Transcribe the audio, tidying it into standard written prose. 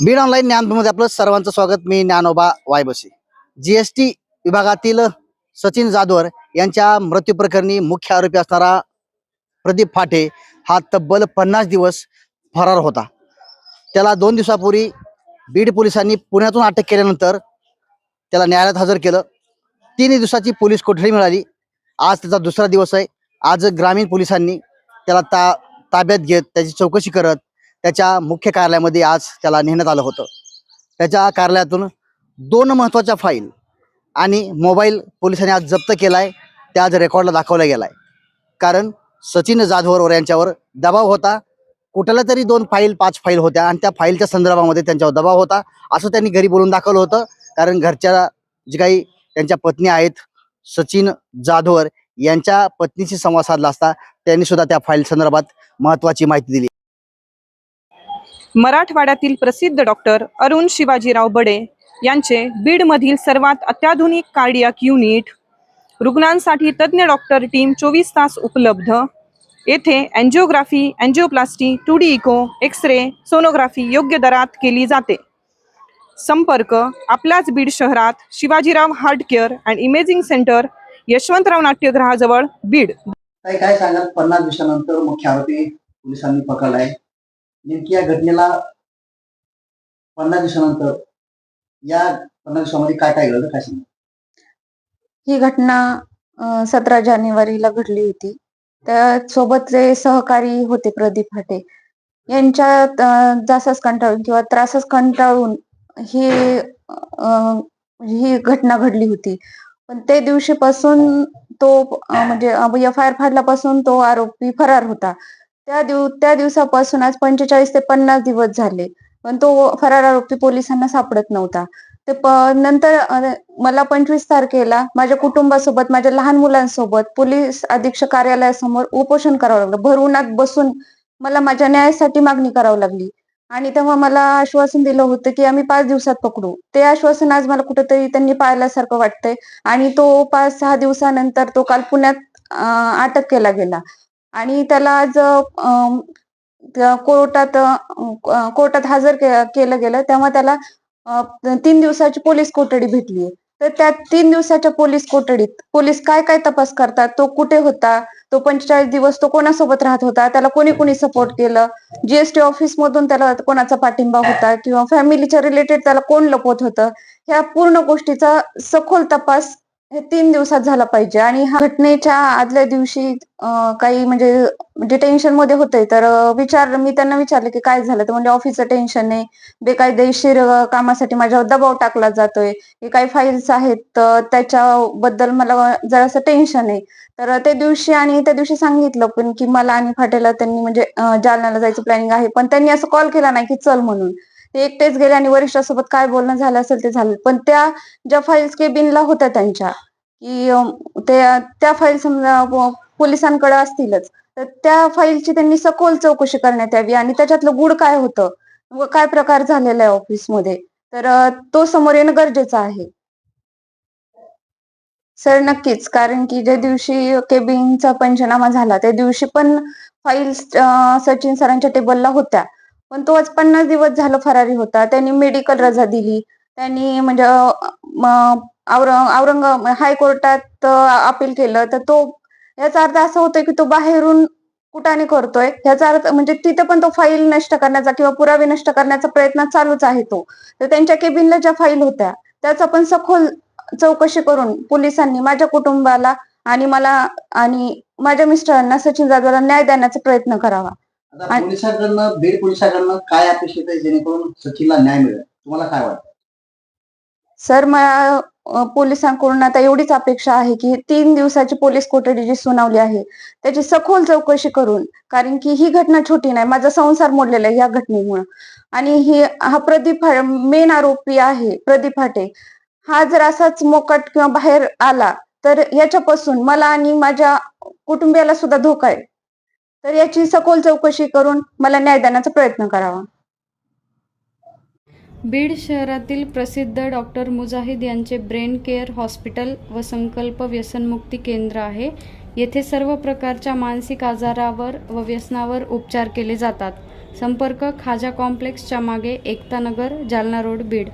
Beed online ज्ञानमध्ये आपलं सर्वांचं स्वागत. मी ज्ञानोबा वायबसी. जीएसटी विभागातील सचिन जाधवर यांच्या मृत्यू प्रकरणी मुख्य आरोपी असणारा प्रदीप फाटे हा तब्बल 50 दिवस फरार होता. त्याला 2 दिवसापूर्वी बीड पोलिसांनी पुण्यातून अटक केल्यानंतर त्याला न्यायालयात हजर केलं. 3 दिवसाची पोलीस कोठडी मिळाली. आज त्याचा दुसरा दिवस आहे. आज ग्रामीण पोलिसांनी त्याला ताब्यात घेत त्याची चौकशी करत त्याच्या मुख्य कार्यालयामध्ये आज त्याला नेण्यात आलं होतं. त्याच्या कार्यालयातून 2 महत्त्वाच्या फाईल आणि मोबाईल पोलिसांनी आज जप्त केलाय. त्या आज रेकॉर्डला दाखवला गेलाय. कारण सचिन जाधवर यांच्यावर दबाव होता. कुठल्या तरी 2 फाईल 5 फाईल होत्या आणि त्या फाईलच्या संदर्भामध्ये त्यांच्यावर दबाव होता असं त्यांनी घरी बोलून दाखवलं होतं. कारण घरच्या जे काही त्यांच्या पत्नी आहेत सचिन जाधवर यांच्या पत्नीशी संवाद साधला असता त्यांनी सुद्धा त्या फाईल संदर्भात महत्त्वाची माहिती दिली. मराठवाड्यातील प्रसिद्ध डॉक्टर अरुण शिवाजीराव बडे यांचे बीडमधील सर्वात अत्याधुनिक कार्डियाक युनिट, रुग्णांसाठी तज्ज्ञ डॉक्टर टीम 24 तास उपलब्ध. येथे angiography, angioplasty, 2D echo, x-ray, sonography योग्य दरात केली जाते. संपर्क आपल्याच बीड शहरात Shivajirao heart care and imaging centre, Yashwantrao नाट्यगृहाजवळ, बीड. काय सांगाल? 50 दिवसानंतर मुख्य आरोपी पोलिसांनी पकडलाय. नेमकी या घटनेला 50 दिवसानंतर या 50 दिवसामध्ये काय काय घडलं, काय सांगा? ही घटना 17 जानेवारीला घडली होती. त्यासोबत जे सहकारी होते प्रदीप फाटे यांच्या जासास कंटाळून किंवा त्रासास कंटाळून ही घटना घडली होती. पण ते दिवशीपासून तो म्हणजे FIR फाडल्यापासून तो आरोपी फरार होता. त्या दिवसापासून आज 45 ते 50 दिवस झाले, पण तो फरार आरोपी पोलिसांना सापडत नव्हता. नंतर मला 25 तारखेला माझ्या कुटुंबासोबत, माझ्या लहान मुलांसोबत पोलीस अधीक्षक कार्यालयासमोर उपोषण करावं लागलं. भर उन्हात बसून मला माझ्या न्यायासाठी मागणी करावी लागली. आणि तेव्हा मला आश्वासन दिलं होतं की आम्ही 5 दिवसात पकडू. ते आश्वासन आज मला कुठेतरी त्यांनी पाळल्यासारखं वाटतंय. आणि तो 5-6 दिवसानंतर तो काल पुण्यात अटक केला गेला आणि त्याला आज कोर्टात हजर केलं गेलं. तेव्हा त्याला 3 दिवसाची पोलीस कोठडी भेटली. तर त्या 3 दिवसाच्या पोलीस कोठडीत पोलीस काय काय तपास करतात, तो कुठे होता, तो 45 दिवस तो कोणासोबत राहत होता, त्याला कोणी सपोर्ट केलं, जीएसटी ऑफिस मधून त्याला कोणाचा पाठिंबा होता किंवा फॅमिलीच्या रिलेटेड त्याला कोण लपवत होतं, ह्या पूर्ण गोष्टीचा सखोल तपास हे 3 दिवसात झाला पाहिजे. आणि हा घटनेच्या आदल्या दिवशी काही म्हणजे टेन्शन मध्ये होते. तर मी त्यांना विचारलं की काय झालं, तर म्हणजे ऑफिसचं टेन्शन आहे, बेकायदेशीर कामासाठी माझ्यावर दबाव टाकला जातोय, हे काही फाईल्स आहेत त्याच्याबद्दल मला जरासं टेन्शन आहे. तर त्या दिवशी सांगितलं पण की मला आणि फाटेला त्यांनी म्हणजे जालन्याला जायचं प्लॅनिंग आहे, पण त्यांनी असं कॉल केला नाही की चल म्हणून. ते एकटेच गेले आणि वरिष्ठासोबत काय बोलणं झालं असेल ते झालं. पण त्या ज्या फाईल्स केबिनला होत्या त्यांच्या की त्या फाईल समजा पोलिसांकडे असतीलच, तर त्या फाईलची त्यांनी सखोल चौकशी करण्यात यावी आणि त्याच्यातलं गूढ काय होतं व काय प्रकार झालेला आहे ऑफिसमध्ये, तर तो समोर येणं गरजेचं आहे. सर नक्कीच, कारण की ज्या दिवशी केबिनचा पंचनामा झाला त्या दिवशी पण फाईल्स सचिन सरांच्या टेबलला होत्या, पण तो आज 50 दिवस झालं फरारी होता. त्यांनी मेडिकल रजा दिली, त्यांनी म्हणजे हायकोर्टात अपील केलं. तर तो याचा अर्थ असा होतोय की तो बाहेरून कुठाने करतोय, याचा अर्थ म्हणजे तिथे पण तो फाईल नष्ट करण्याचा किंवा पुरावे नष्ट करण्याचा प्रयत्न चालूच आहे तो. तर त्यांच्या केबिनला ज्या फाईल होत्या त्याचा पण सखोल चौकशी करून पोलिसांनी माझ्या कुटुंबाला आणि मला आणि माझ्या मिस्टरांना सचिन जाधवला न्याय देण्याचा प्रयत्न करावा. बीड पोलिसांकडनं काय अपेक्षित आहे जेणेकरून सचिनला न्याय मिळेल, तुम्हाला काय वाटतं? सर मला पोलिसांकडून आता एवढीच अपेक्षा आहे की 3 दिवसाची पोलीस कोठडी जी सुनावली आहे त्याची सखोल चौकशी करून, कारण की ही घटना छोटी नाही, माझा संसार मोडलेला आहे या घटनेमुळे. आणि हा प्रदीप मेन आरोपी आहे प्रदीप फाटे, हा जर असाच मोकाट किंवा बाहेर आला तर याच्यापासून मला आणि माझ्या कुटुंबियाला सुद्धा धोका आहे. तर याची सखोल चौकशी करून मला न्याय देण्याचा प्रयत्न करावा. बीड शहरातील प्रसिद्ध डॉक्टर मुजाहिद यांचे ब्रेन केअर हॉस्पिटल व संकल्प व्यसनमुक्ती केंद्र आहे. येथे सर्व प्रकारच्या मानसिक आजारावर व व्यसनावर उपचार केले जातात. संपर्क खाजा कॉम्प्लेक्सच्या मागे, एकता नगर, जालना रोड, बीड.